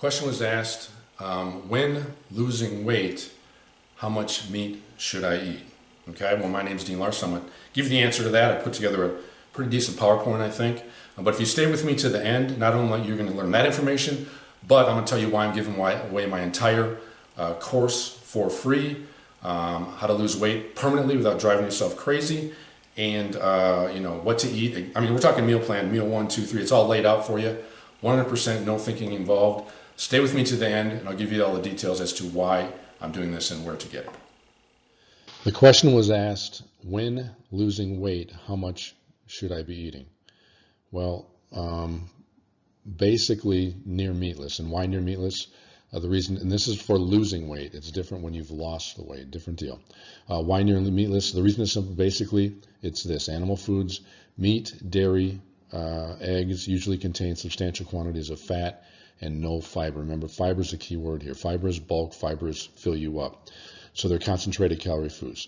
Question was asked, when losing weight, how much meat should I eat? Okay, well, my name's Dean Larson. I'm going to give you the answer to that. I put together a pretty decent PowerPoint, I think. But if you stay with me to the end, not only you're going to learn that information, but I'm going to tell you why I'm giving away my entire course for free, how to lose weight permanently without driving yourself crazy, and what to eat. I mean, we're talking meal plan, meal 1, 2, 3. It's all laid out for you. 100% no thinking involved. Stay with me to the end, and I'll give you all the details as to why I'm doing this and where to get it. The question was asked, when losing weight, how much should I be eating? Well, basically near meatless. And why near meatless? The reason, and this is for losing weight. It's different when you've lost the weight, different deal. Why near meatless? The reason is simple. Basically, it's this: animal foods, meat, dairy, eggs usually contain substantial quantities of fat and no fiber. Remember, fiber is the key word here. Fiber is bulk, fibers fill you up. So they're concentrated calorie foods.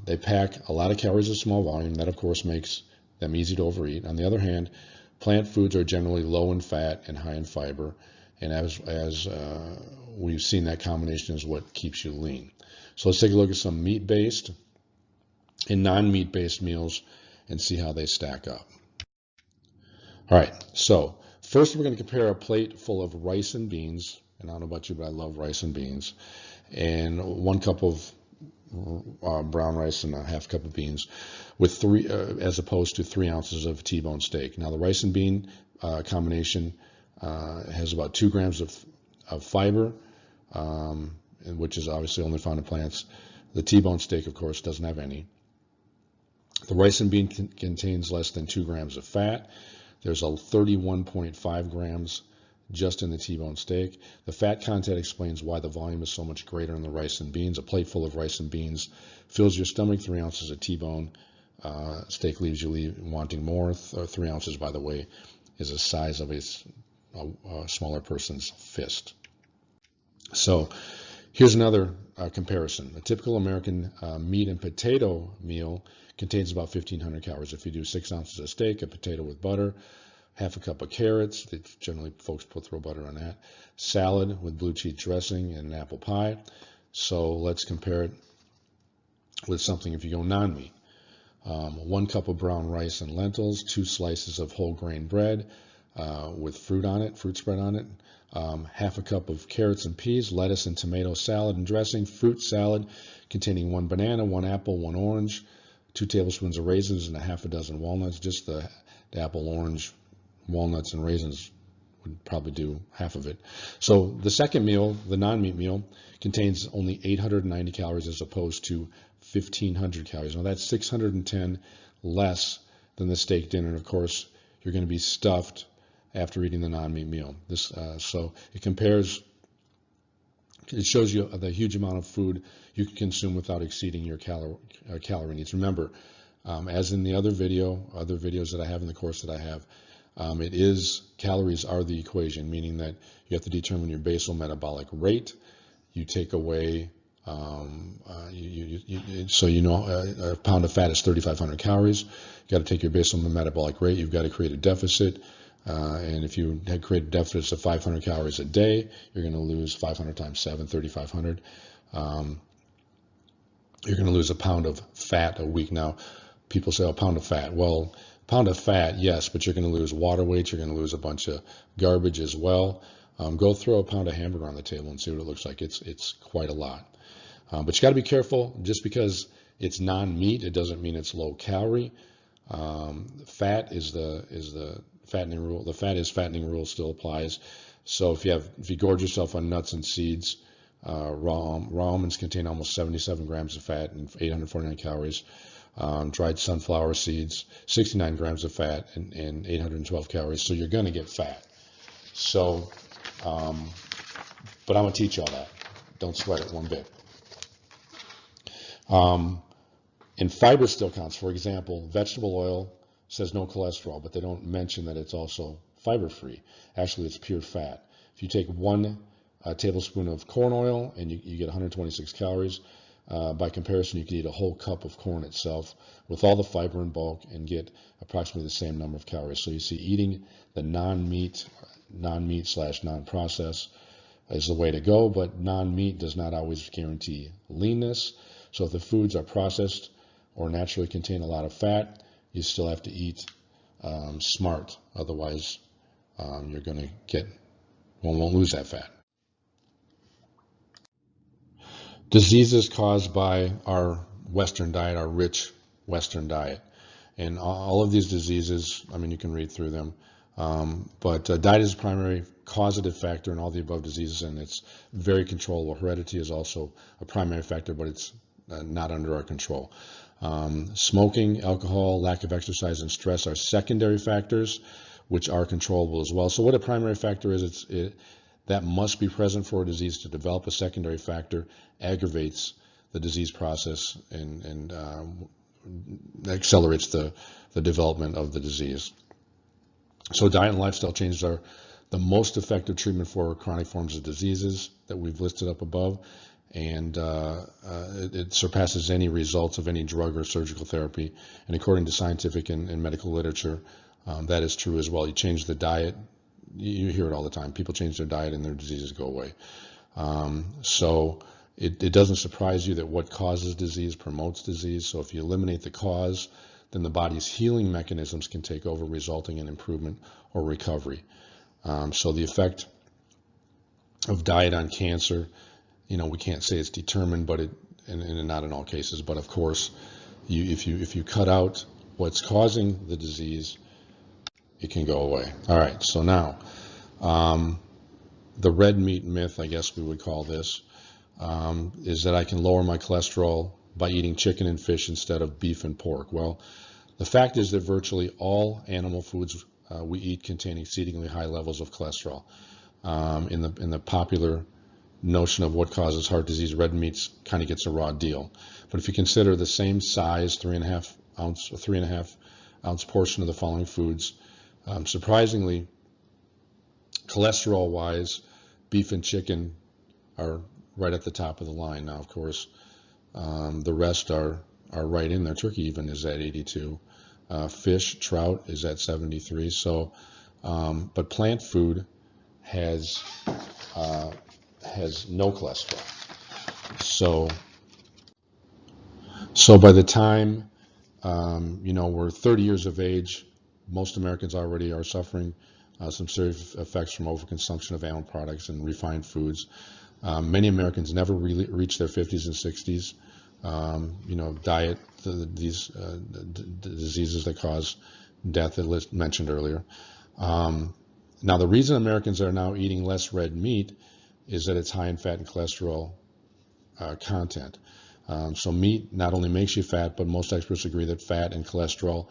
They pack a lot of calories in a small volume. That, of course, makes them easy to overeat. On the other hand, plant foods are generally low in fat and high in fiber. And as we've seen, that combination is what keeps you lean. So let's take a look at some meat-based and non-meat-based meals and see how they stack up. All right, so first we're going to compare a plate full of rice and beans, and I don't know about you, but I love rice and beans, and 1 cup of brown rice and a half cup of beans, with as opposed to 3 ounces of T-bone steak. Now the rice and bean combination has about 2 grams of fiber, which is obviously only found in plants. The T-bone steak, of course, doesn't have any. The rice and bean contains less than 2 grams of fat. There's a 31.5 grams just in the T-bone steak. The fat content explains why the volume is so much greater in the rice and beans. A plate full of rice and beans fills your stomach. 3 ounces of T-bone steak leaves you wanting more. 3 ounces, by the way, is the size of a smaller person's fist. So here's another comparison. A typical American meat and potato meal contains about 1,500 calories. If you do 6 ounces of steak, a potato with butter, half a cup of carrots, generally folks throw butter on that, salad with blue cheese dressing, and an apple pie. So let's compare it with something if you go non-meat. 1 cup of brown rice and lentils, 2 slices of whole grain bread with fruit spread on it, half a cup of carrots and peas, lettuce and tomato salad and dressing, fruit salad containing 1 banana, 1 apple, 1 orange, 2 tablespoons of raisins, and a half a dozen walnuts. Just the apple, orange, walnuts, and raisins would probably do half of it. So the second meal, the non-meat meal, contains only 890 calories as opposed to 1,500 calories. Now that's 610 less than the steak dinner. And of course, you're going to be stuffed after eating the non-meat meal. So it compares. It shows you the huge amount of food you can consume without exceeding your calorie needs. Remember, as in the other videos that I have in the course that I have, calories are the equation, meaning that you have to determine your basal metabolic rate. You take away, so you know a pound of fat is 3,500 calories. You got to take your basal metabolic rate. You've got to create a deficit. And if you had created deficits of 500 calories a day, you're going to lose 500 times 7, 3,500. You're going to lose a pound of fat a week. Now, people say, a pound of fat. Well, a pound of fat, yes, but you're going to lose water weight. You're going to lose a bunch of garbage as well. Go throw a pound of hamburger on the table and see what it looks like. It's quite a lot. But you got to be careful. Just because it's non-meat, it doesn't mean it's low calorie. Fat is the fattening rule. The fat is fattening rule still applies. So if you gorge yourself on nuts and seeds, raw almonds contain almost 77 grams of fat and 849 calories. Dried sunflower seeds, 69 grams of fat and 812 calories. So you're going to get fat. So, but I'm going to teach you all that. Don't sweat it one bit. And fiber still counts. For example, vegetable oil says no cholesterol, but they don't mention that it's also fiber-free. Actually, it's pure fat. If you take 1 tablespoon of corn oil and you get 126 calories, by comparison, you could eat a whole cup of corn itself with all the fiber in bulk and get approximately the same number of calories. So you see, eating the non-meat non-meat slash non-processed is the way to go, but non-meat does not always guarantee leanness. So if the foods are processed or naturally contain a lot of fat, you still have to eat smart. Otherwise, you're going to won't lose that fat. Diseases caused by our Western diet, our rich Western diet. And all of these diseases, I mean, you can read through them, but diet is a primary causative factor in all the above diseases, and it's very controllable. Heredity is also a primary factor, but it's not under our control. Smoking, alcohol, lack of exercise, and stress are secondary factors, which are controllable as well. So what a primary factor is, that must be present for a disease to develop. A secondary factor aggravates the disease process and accelerates the development of the disease. So diet and lifestyle changes are the most effective treatment for chronic forms of diseases that we've listed up above, and it surpasses any results of any drug or surgical therapy. And according to scientific and medical literature, that is true as well. You change the diet, you hear it all the time. People change their diet and their diseases go away. So it doesn't surprise you that what causes disease promotes disease. So if you eliminate the cause, then the body's healing mechanisms can take over, resulting in improvement or recovery. So the effect of diet on cancer, we can't say it's determined, but and not in all cases. But of course, if you cut out what's causing the disease, it can go away. All right. So now, the red meat myth, I guess we would call this, is that I can lower my cholesterol by eating chicken and fish instead of beef and pork. Well, the fact is that virtually all animal foods we eat contain exceedingly high levels of cholesterol. In the popular notion of what causes heart disease, red meat kind of gets a raw deal. But if you consider the same size, 3.5 ounce portion of the following foods, surprisingly, cholesterol-wise, beef and chicken are right at the top of the line. Now, of course, the rest are right in there. Turkey even is at 82. Fish, trout is at 73. So, but plant food has no cholesterol. So by the time we're 30 years of age, most Americans already are suffering some serious effects from overconsumption of animal products and refined foods. Many Americans never really reach their 50s and 60s. Diet, these diseases that cause death that mentioned earlier. Now, the reason Americans are now eating less red meat is that it's high in fat and cholesterol content. So meat not only makes you fat, but most experts agree that fat and cholesterol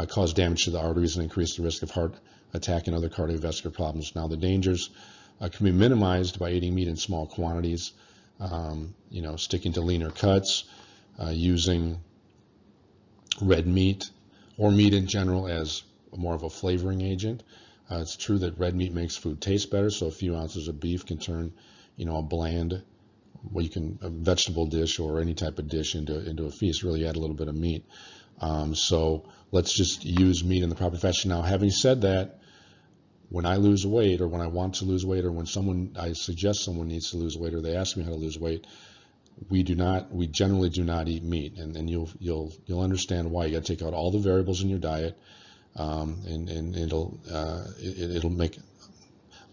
cause damage to the arteries and increase the risk of heart attack and other cardiovascular problems. Now, the dangers can be minimized by eating meat in small quantities, sticking to leaner cuts, using red meat or meat in general as more of a flavoring agent. It's true that red meat makes food taste better, so a few ounces of beef can turn, a bland, a vegetable dish or any type of dish into a feast. Really add a little bit of meat. So let's just use meat in the proper fashion. Now, having said that, when I lose weight, or when I want to lose weight, or when I suggest someone needs to lose weight, or they ask me how to lose weight, we generally do not eat meat, and you'll understand why. You got to take out all the variables in your diet, and it'll make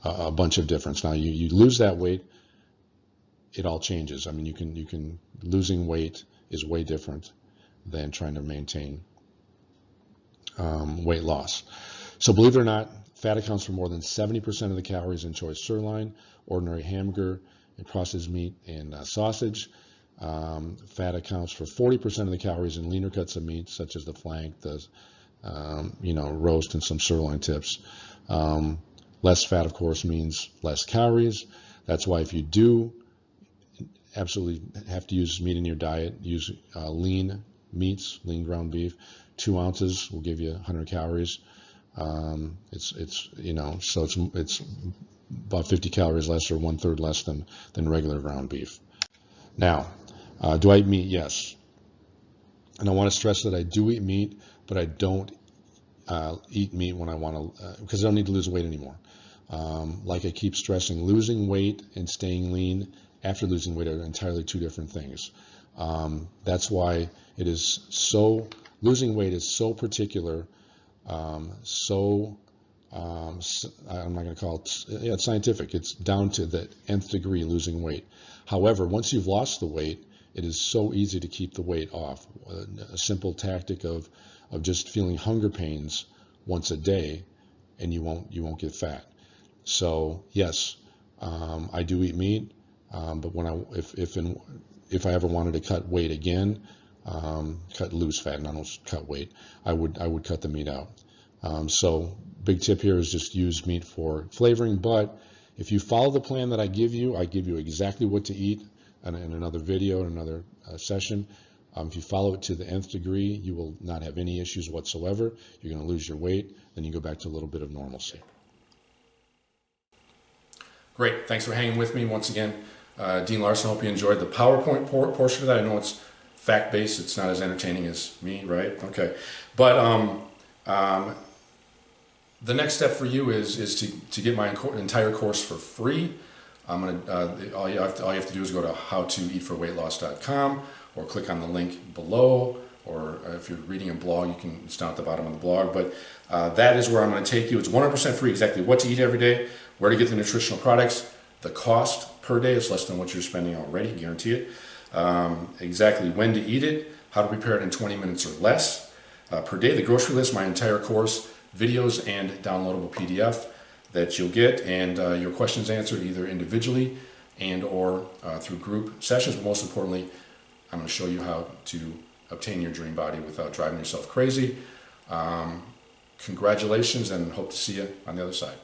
a bunch of difference. Now, you lose that weight, it all changes. I mean, you can losing weight is way different than trying to maintain weight loss. So believe it or not, fat accounts for more than 70% of the calories in choice sirloin, ordinary hamburger, and processed meat and sausage. Fat accounts for 40% of the calories in leaner cuts of meat, such as the flank, the roast, and some sirloin tips. Less fat, of course, means less calories. That's why if you do absolutely have to use meat in your diet, use lean meats, lean ground beef. 2 ounces will give you 100 calories. So it's about 50 calories less, or 1/3 less than regular ground beef. Now, do I eat meat? Yes. And I want to stress that I do eat meat, but I don't eat meat when I want to, because I don't need to lose weight anymore. Like I keep stressing, losing weight and staying lean after losing weight are entirely two different things. That's why it is so, losing weight is so particular, I'm not going to call it, yeah, it's scientific. It's down to the nth degree losing weight. However, once you've lost the weight, it is so easy to keep the weight off. A simple tactic of just feeling hunger pains once a day, and you won't get fat. So yes, I do eat meat, but if I ever wanted to cut weight again, lose fat, not cut weight, I would cut the meat out. So big tip here is just use meat for flavoring. But if you follow the plan that I give you exactly what to eat in another video, in another session. If you follow it to the nth degree, you will not have any issues whatsoever. You're going to lose your weight, then you go back to a little bit of normalcy. Great. Thanks for hanging with me once again. Dean Larson, hope you enjoyed the PowerPoint portion of that. I know it's fact-based. It's not as entertaining as me, right? Okay. But the next step for you is to get my entire course for free. All you have to do is go to howtoeatforweightloss.com or click on the link below, or if you're reading a blog, it's down at the bottom of the blog. But that is where I'm going to take you. It's 100% free, exactly what to eat every day, where to get the nutritional products. The cost per day is less than what you're spending already, guarantee it. Exactly when to eat it, how to prepare it in 20 minutes or less per day. The grocery list, my entire course, videos and downloadable PDF that you'll get, and your questions answered either individually and or through group sessions. But most importantly, I'm going to show you how to obtain your dream body without driving yourself crazy. Congratulations, and hope to see you on the other side.